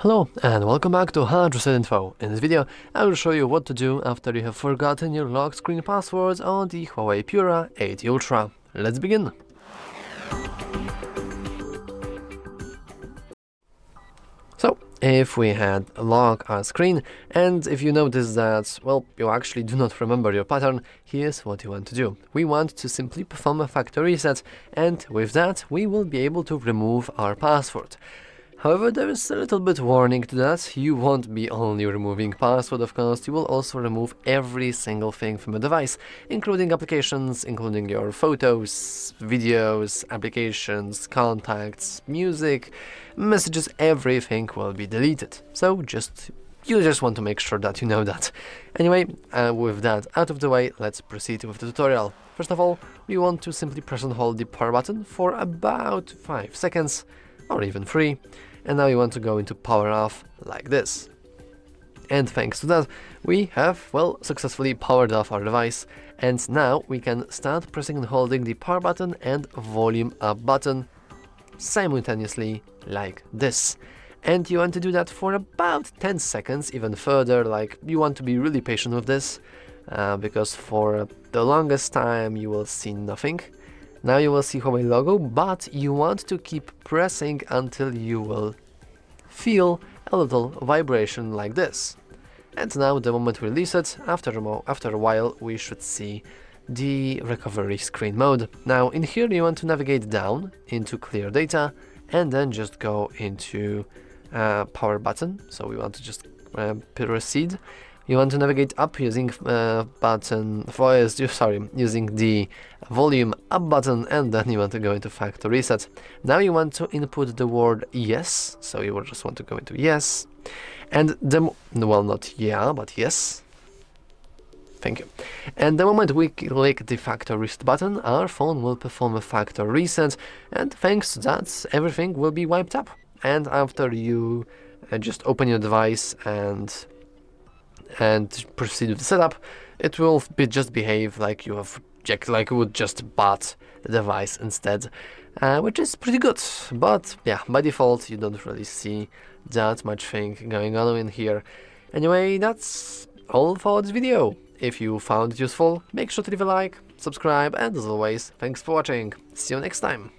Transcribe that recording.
Hello and welcome back to HardReset.Info. In this video, I will show you what to do after you have forgotten your lock screen passwords on the HUAWEI Pura 8 Ultra. Let's begin! So, if we had lock our screen, and if you notice that, well, you actually do not remember your pattern, here's what you want to do. We want to simply perform a factory reset, and with that, we will be able to remove our password. However, there is a little bit warning to that. You won't be only removing password, of course, you will also remove every single thing from your device, including applications, including your photos, videos, applications, contacts, music, messages, everything will be deleted. So you just want to make sure that you know that. Anyway, with that out of the way, let's proceed with the tutorial. First of all, we want to simply press and hold the power button for about 5 seconds, or even 3. And now you want to go into power off like this. And thanks to that, we have, well, successfully powered off our device. And now we can start pressing and holding the power button and volume up button simultaneously like this. And you want to do that for about 10 seconds, even further, like you want to be really patient with this, because for the longest time you will see nothing. Now you will see HUAWEI logo, but you want to keep pressing until you will feel a little vibration like this. And now the moment we release it, after a while we should see the recovery screen mode. Now in here you want to navigate down into clear data and then just go into power button. So we want to just proceed. You want to navigate up using using the volume up button, and then you want to go into factory reset. Now you want to input the word yes, so you will just want to go into yes, and well, not yeah, but yes. Thank you. And the moment we click the factory reset button, our phone will perform a factory reset, and thanks to that, everything will be wiped up. And after you just open your device and proceed with the setup, it will just behave like you would just boot the device instead, which is pretty good. But yeah, by default you don't really see that much thing going on in here. Anyway, that's all for this video. If you found it useful, make sure to leave a like, subscribe, and as always, thanks for watching. See you next time.